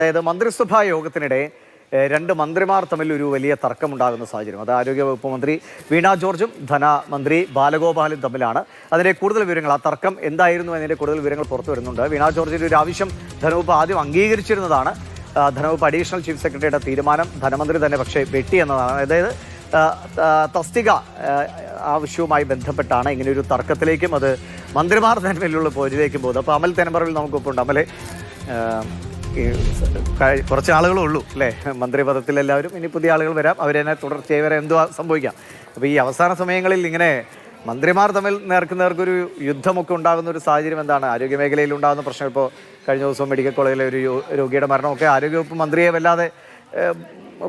അതായത് മന്ത്രിസഭാ യോഗത്തിനിടെ രണ്ട് മന്ത്രിമാർ തമ്മിൽ ഒരു വലിയ തർക്കമുണ്ടാകുന്ന സാഹചര്യം. അത് ആരോഗ്യവകുപ്പ് മന്ത്രി വീണ ജോർജും ധനമന്ത്രി ബാലഗോപാലും തമ്മിലാണ്. അതിൻ്റെ കൂടുതൽ വിവരങ്ങൾ, ആ തർക്കം എന്തായിരുന്നു എന്നതിൻ്റെ കൂടുതൽ വിവരങ്ങൾ പുറത്തു വരുന്നുണ്ട്. വീണ ജോർജിൻ്റെ ഒരു ആവശ്യം ധനവകുപ്പ് ആദ്യം അംഗീകരിച്ചിരുന്നതാണ്. ധനവകുപ്പ് അഡീഷണൽ ചീഫ് സെക്രട്ടറിയുടെ തീരുമാനം ധനമന്ത്രി തന്നെ പക്ഷേ വെട്ടി എന്നതാണ്. അതായത് തസ്തിക ആവശ്യവുമായി ബന്ധപ്പെട്ടാണ് ഇങ്ങനെയൊരു തർക്കത്തിലേക്കും അത് മന്ത്രിമാർ തമ്മിലുള്ള പോരിലേക്കും പോകുന്നത്. അപ്പോൾ അമൽ തെനമ്പറവിൽ നമുക്കൊപ്പമുണ്ട്. അമലെ, കുറച്ച് ആളുകളേ ഉള്ളൂ അല്ലേ മന്ത്രിപദത്തിലെല്ലാവരും, ഇനി പുതിയ ആളുകൾ വരാം, അവരെന്നെ തുടർച്ചയായി വരെ എന്തോ സംഭവിക്കാം. അപ്പോൾ ഈ അവസാന സമയങ്ങളിൽ ഇങ്ങനെ മന്ത്രിമാർ തമ്മിൽ നേർക്കൊരു യുദ്ധമൊക്കെ ഉണ്ടാകുന്ന ഒരു സാഹചര്യം എന്താണ്? ആരോഗ്യമേഖലയിൽ ഉണ്ടാകുന്ന പ്രശ്നം, ഇപ്പോൾ കഴിഞ്ഞ ദിവസം മെഡിക്കൽ കോളേജിലെ ഒരു രോഗിയുടെ മരണമൊക്കെ ആരോഗ്യവകുപ്പ് മന്ത്രിയെ വല്ലാതെ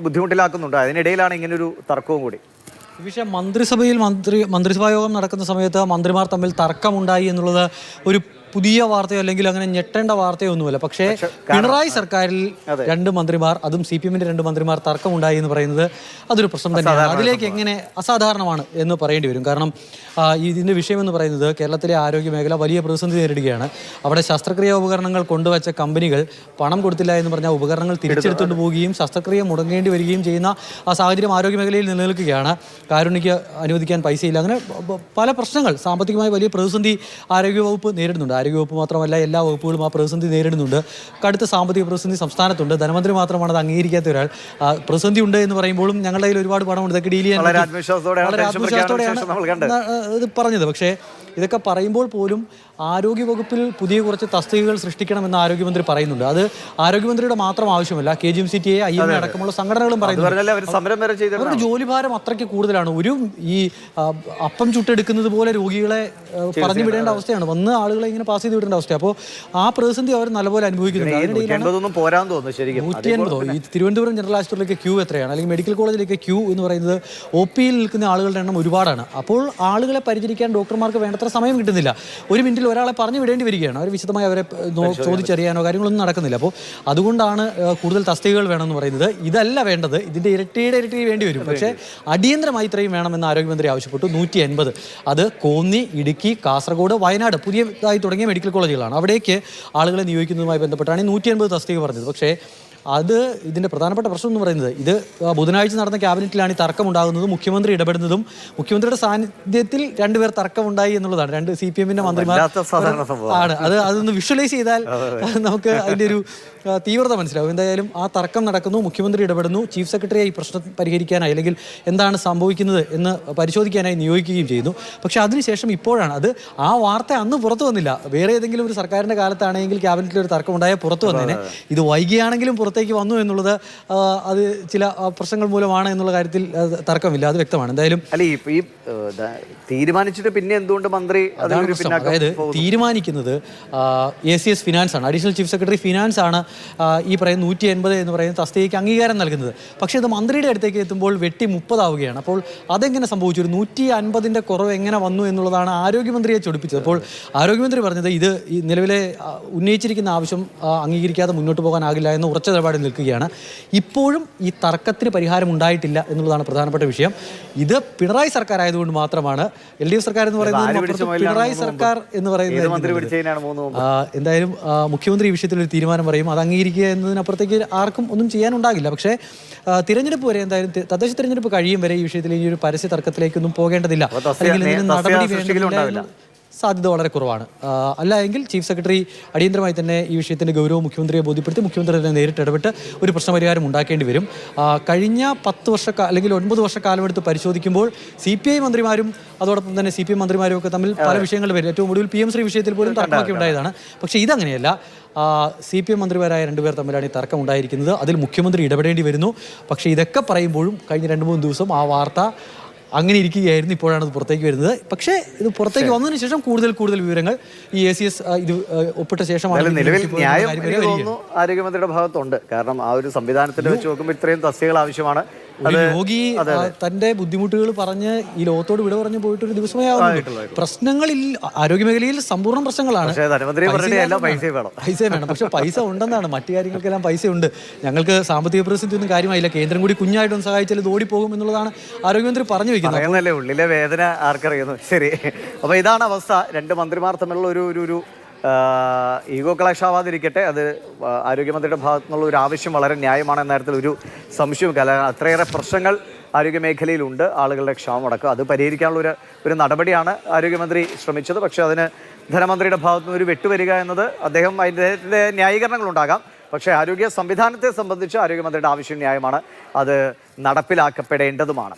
ബുദ്ധിമുട്ടിലാക്കുന്നുണ്ട്. അതിനിടയിലാണ് ഇങ്ങനൊരു തർക്കവും കൂടി. ഈ വിഷയം മന്ത്രിസഭാ യോഗം നടക്കുന്ന സമയത്ത് മന്ത്രിമാർ തമ്മിൽ തർക്കമുണ്ടായി എന്നുള്ളത് ഒരു പുതിയ വാർത്തയോ അല്ലെങ്കിൽ അങ്ങനെ ഞെട്ടേണ്ട വാർത്തയോ ഒന്നുമല്ല. പക്ഷേ പിണറായി സർക്കാരിൽ രണ്ട് മന്ത്രിമാർ, അതും CPM-ന്റെ രണ്ട് മന്ത്രിമാർ തർക്കമുണ്ടായി എന്ന് പറയുന്നത് അതൊരു പ്രശ്നം തന്നെയാണ്. അതിലേക്ക് എങ്ങനെ അസാധാരണമാണ് എന്ന് പറയേണ്ടി വരും. കാരണം ഇതിൻ്റെ വിഷയമെന്ന് പറയുന്നത് കേരളത്തിലെ ആരോഗ്യ മേഖല വലിയ പ്രതിസന്ധി നേരിടുകയാണ്. അവിടെ ശസ്ത്രക്രിയാ ഉപകരണങ്ങൾ കൊണ്ടുവച്ച കമ്പനികൾ പണം കൊടുത്തില്ല എന്ന് പറഞ്ഞാൽ ഉപകരണങ്ങൾ തിരിച്ചെടുത്തുകൊണ്ട് പോവുകയും ശസ്ത്രക്രിയ മുടങ്ങേണ്ടി വരികയും ചെയ്യുന്ന ആ സാഹചര്യം ആരോഗ്യ മേഖലയിൽ നിലനിൽക്കുകയാണ്. കാരുണ്യക്ക് അനുവദിക്കാൻ പൈസയില്ല. അങ്ങനെ പല പ്രശ്നങ്ങൾ, സാമ്പത്തികമായി വലിയ പ്രതിസന്ധി ആരോഗ്യവകുപ്പ് നേരിടുന്നുണ്ട്. ആരോഗ്യവകുപ്പ് മാത്രമല്ല, എല്ലാ വകുപ്പുകളും ആ പ്രതിസന്ധി നേരിടുന്നുണ്ട്. കടുത്ത സാമ്പത്തിക പ്രതിസന്ധി സംസ്ഥാനത്തുണ്ട്. ധനമന്ത്രി മാത്രമാണ് അത് അംഗീകരിക്കാത്ത ഒരാൾ. പ്രതിസന്ധി ഉണ്ട് എന്ന് പറയുമ്പോഴും ഞങ്ങളുടെ കയ്യിൽ ഒരുപാട് പണമുണ്ട്, ഇതൊക്കെ ഡീൽ ചെയ്യാൻ വളരെ ആത്മവിശ്വാസത്തോടെയാണ് ഇത് പറഞ്ഞത്. പക്ഷേ ഇതൊക്കെ പറയുമ്പോൾ പോലും ആരോഗ്യവകുപ്പിൽ പുതിയ കുറച്ച് തസ്തികകൾ സൃഷ്ടിക്കണമെന്ന് ആരോഗ്യമന്ത്രി പറയുന്നുണ്ട്. അത് ആരോഗ്യമന്ത്രിയുടെ മാത്രം ആവശ്യമല്ല, KGMCTA, IMA അടക്കമുള്ള സംഘടനകളും പറയുന്നുണ്ട്. അവരുടെ ജോലിഭാരം അത്രയ്ക്ക് കൂടുതലാണ്. ഒരു ഈ അപ്പം ചുട്ടെടുക്കുന്നത് പോലെ രോഗികളെ പറഞ്ഞു വിടേണ്ട അവസ്ഥയാണ്. വന്ന് ആളുകളെ ഇങ്ങനെ പാസ് ചെയ്ത് വിടേണ്ട അവസ്ഥ. അപ്പോൾ ആ പ്രതിസന്ധി അവർ നല്ലപോലെ അനുഭവിക്കുന്നുണ്ട്. 180. ഈ തിരുവനന്തപുരം ജനറൽ ആശുപത്രിയിലേക്ക് ക്യൂ എത്രയാണ്? അല്ലെങ്കിൽ മെഡിക്കൽ കോളേജിലേക്ക് ക്യൂ എന്ന് പറയുന്നത് OP-യിൽ നിൽക്കുന്ന ആളുകളുടെ എണ്ണം ഒരുപാടാണ്. അപ്പോൾ ആളുകളെ പരിചരിക്കാൻ ഡോക്ടർമാർക്ക് വേണ്ടത്ര സമയം കിട്ടുന്നില്ല. ഒരു മിനിറ്റിൽ ഒരാളെ പറഞ്ഞു വിടേണ്ടി വരികയാണ്. അവർ വിശദമായി അവരെ ചോദിച്ചറിയാനോ കാര്യങ്ങളൊന്നും നടക്കുന്നില്ല. അപ്പോൾ അതുകൊണ്ടാണ് കൂടുതൽ തസ്തികകൾ വേണമെന്ന് പറയുന്നത്. ഇതല്ല വേണ്ടത്, ഇതിൻ്റെ ഇരട്ടി വേണ്ടി വരും. പക്ഷേ അടിയന്തരമായി ഇത്രയും വേണമെന്ന് ആരോഗ്യമന്ത്രി ആവശ്യപ്പെട്ടു. 180. അത് കോന്നി, ഇടുക്കി, കാസർഗോഡ്, വയനാട് പുതിയതായി തുടങ്ങിയ മെഡിക്കൽ കോളേജുകളാണ്. അവിടേക്ക് ആളുകളെ നിയോഗിക്കുന്നതുമായി ബന്ധപ്പെട്ടാണ് 180 തസ്തിക പറഞ്ഞത്. പക്ഷേ അത് ഇതിൻ്റെ പ്രധാനപ്പെട്ട പ്രശ്നം എന്ന് പറയുന്നത്, ഇത് ബുധനാഴ്ച നടന്ന ക്യാബിനറ്റിലാണ് ഈ തർക്കം ഉണ്ടാകുന്നതും മുഖ്യമന്ത്രി ഇടപെടുന്നതും. മുഖ്യമന്ത്രിയുടെ സാന്നിധ്യത്തിൽ രണ്ടുപേർ തർക്കമുണ്ടായി എന്നുള്ളതാണ്. രണ്ട് CPM-ന്റെ മന്ത്രിമാർ ആണ്. അതൊന്ന് വിഷ്വലൈസ് ചെയ്താൽ നമുക്ക് അതിൻ്റെ ഒരു തീവ്രത മനസ്സിലാവും. എന്തായാലും ആ തർക്കം നടക്കുന്നു, മുഖ്യമന്ത്രി ഇടപെടുന്നു, ചീഫ് സെക്രട്ടറിയെ ഈ പ്രശ്നം പരിഹരിക്കാനായി അല്ലെങ്കിൽ എന്താണ് സംഭവിക്കുന്നത് എന്ന് പരിശോധിക്കാനായി നിയോഗിക്കുകയും ചെയ്യുന്നു. പക്ഷേ അതിനുശേഷം ഇപ്പോഴാണ് ആ വാർത്ത അന്ന് പുറത്തു വന്നില്ല. വേറെ ഏതെങ്കിലും ഒരു സർക്കാരിൻ്റെ കാലത്താണെങ്കിൽ ക്യാബിനറ്റിൽ ഒരു തർക്കം ഉണ്ടായാൽ പുറത്തു വന്നേനെ. ഇത് വൈകിയാണെങ്കിലും പുറത്തേക്ക് വന്നു എന്നുള്ളത് അത് ചില പ്രശ്നങ്ങൾ മൂലമാണ് എന്നുള്ള കാര്യത്തിൽ തർക്കമില്ല, അത് വ്യക്തമാണ്. എന്തായാലും തീരുമാനിച്ചിട്ട് പിന്നെ എന്തുകൊണ്ട് മന്ത്രി, അതായത് തീരുമാനിക്കുന്നത് ACS ഫിനാൻസ് ആണ്, അഡീഷണൽ ചീഫ് സെക്രട്ടറി ഫിനാൻസ് ആണ് ഈ പറയുന്ന 180 എന്ന് പറയുന്ന തസ്തികയ്ക്ക് അംഗീകാരം നൽകുന്നത്. പക്ഷേ ഇത് മന്ത്രിയുടെ അടുത്തേക്ക് എത്തുമ്പോൾ വെട്ടി 30 ആവുകയാണ്. അപ്പോൾ അതെങ്ങനെ സംഭവിച്ചു? ഒരു 150-ന്റെ കുറവ് എങ്ങനെ വന്നു എന്നുള്ളതാണ് ആരോഗ്യമന്ത്രിയെ ചൊടിപ്പിച്ചത്. അപ്പോൾ ആരോഗ്യമന്ത്രി പറഞ്ഞത് ഇത് ഈ നിലവിലെ ഉന്നയിച്ചിരിക്കുന്ന ആവശ്യം അംഗീകരിക്കാതെ മുന്നോട്ട് പോകാനാകില്ല എന്ന ഉറച്ച നിലപാടിൽ നിൽക്കുകയാണ്. ഇപ്പോഴും ഈ തർക്കത്തിന് പരിഹാരം ഉണ്ടായിട്ടില്ല എന്നുള്ളതാണ് പ്രധാനപ്പെട്ട വിഷയം. ഇത് പിണറായി സർക്കാർ ആയതുകൊണ്ട് മാത്രമാണ്. LDF സർക്കാർ എന്ന് പറയുന്നത് പിണറായി സർക്കാർ എന്ന് പറയുന്നത്. എന്തായാലും മുഖ്യമന്ത്രി ഈ വിഷയത്തിൽ ഒരു തീരുമാനം പറയും. അത് അംഗീകരിക്കുക എന്നതിനപ്പുറത്തേക്ക് ആർക്കും ഒന്നും ചെയ്യാനുണ്ടാകില്ല. പക്ഷേ തിരഞ്ഞെടുപ്പ് വരെ, എന്തായാലും തദ്ദേശ തിരഞ്ഞെടുപ്പ് കഴിയും വരെ ഈ വിഷയത്തിൽ ഈ ഒരു പരസ്യ തർക്കത്തിലേക്കൊന്നും പോകേണ്ടതില്ല. അല്ലെങ്കിൽ ഇതിന് നടപടി വേണ്ടില്ല, സാധ്യത വളരെ കുറവാണ്. അല്ല എങ്കിൽ ചീഫ് സെക്രട്ടറി അടിയന്തരമായി തന്നെ ഈ വിഷയത്തിൻ്റെ ഗൗരവം മുഖ്യമന്ത്രിയെ ബോധ്യപ്പെടുത്തി മുഖ്യമന്ത്രി തന്നെ നേരിട്ട് ഇടപെട്ട് ഒരു പ്രശ്നപരിഹാരം ഉണ്ടാക്കേണ്ടി വരും. കഴിഞ്ഞ 10 അല്ലെങ്കിൽ 9 വർഷക്കാലമെടുത്ത് പരിശോധിക്കുമ്പോൾ CPI മന്ത്രിമാരും അതോടൊപ്പം തന്നെ CPM മന്ത്രിമാരും ഒക്കെ തമ്മിൽ പല വിഷയങ്ങൾ വരും. ഏറ്റവും ഒടുവിൽ PM ശ്രീ വിഷയത്തിൽ പോലും തർക്കമൊക്കെ ഉണ്ടായതാണ്. പക്ഷേ ഇതങ്ങനെയല്ല. CPM മന്ത്രിമാരായ രണ്ടുപേർ തമ്മിലാണ് ഈ തർക്കം ഉണ്ടായിരിക്കുന്നത്. അതിൽ മുഖ്യമന്ത്രി ഇടപെടേണ്ടി വരുന്നു. പക്ഷേ ഇതൊക്കെ പറയുമ്പോഴും കഴിഞ്ഞ 2-3 ദിവസം ആ വാർത്ത അങ്ങനെ ഇരിക്കുകയായിരുന്നു. ഇപ്പോഴാണ് ഇത് പുറത്തേക്ക് വരുന്നത്. പക്ഷേ ഇത് പുറത്തേക്ക് വന്നതിന് ശേഷം കൂടുതൽ വിവരങ്ങൾ ഈ ACS ഇത് ഒപ്പിട്ട ശേഷമാണ്. ആരോഗ്യമന്ത്രിയുടെ ഭാഗത്തുണ്ട്. കാരണം ആ ഒരു സംവിധാനത്തിൽ വെച്ച് നോക്കുമ്പോൾ ഇത്രയും തസ്തികകൾ ആവശ്യമാണ്. രോഗി തന്റെ ബുദ്ധിമുട്ടുകൾ പറഞ്ഞ് ഈ ലോകത്തോട് വിട പറഞ്ഞു പോയിട്ടൊരു ദിവസമേ ആവുന്നു. പ്രശ്നങ്ങളിൽ ആരോഗ്യമേഖലയിൽ സമ്പൂർണ്ണ പ്രശ്നങ്ങളാണ്. പൈസ വേണം. പക്ഷെ പൈസ ഉണ്ടെന്നാണ്, മറ്റു കാര്യങ്ങൾക്കെല്ലാം പൈസ ഉണ്ട്. ഞങ്ങൾക്ക് സാമ്പത്തിക പ്രതിസന്ധി ഒന്നും കാര്യമായില്ല, കേന്ദ്രം കൂടി കുഞ്ഞായിട്ടൊന്ന് സഹായിച്ചാൽ ഇത് ഓടിപ്പോകും എന്നുള്ളതാണ് ആരോഗ്യമന്ത്രി പറഞ്ഞു വെക്കുന്നത്. ഉള്ളിലെ വേദന ആർക്കറിയുന്നു. ശരി, അപ്പൊ ഇതാണ് അവസ്ഥ. രണ്ട് മന്ത്രിമാർ തമ്മിലുള്ള ഒരു ഈഗോ ക്ലാഷ് ആവാതിരിക്കട്ടെ, അത് ആരോഗ്യമന്ത്രിയുടെ ഭാഗത്തു നിന്നുള്ള ഒരു ആവശ്യം വളരെ ന്യായമാണെന്ന കാര്യത്തിൽ ഒരു സംശയവും അല്ല. അത്രയേറെ പ്രശ്നങ്ങൾ ആരോഗ്യമേഖലയിലുണ്ട്, ആളുകളുടെ ക്ഷാമമടക്കം. അത് പരിഹരിക്കാനുള്ള ഒരു നടപടിയാണ് ആരോഗ്യമന്ത്രി ശ്രമിച്ചത്. പക്ഷേ അതിന് ധനമന്ത്രിയുടെ ഭാഗത്തു നിന്ന് ഒരു വെട്ടുവരിക എന്നത് അതിൻ്റെ ന്യായീകരണങ്ങളുണ്ടാകാം. പക്ഷേ ആരോഗ്യ സംവിധാനത്തെ സംബന്ധിച്ച് ആരോഗ്യമന്ത്രിയുടെ ആവശ്യം ന്യായമാണ്, അത് നടപ്പിലാക്കപ്പെടേണ്ടതുമാണ്.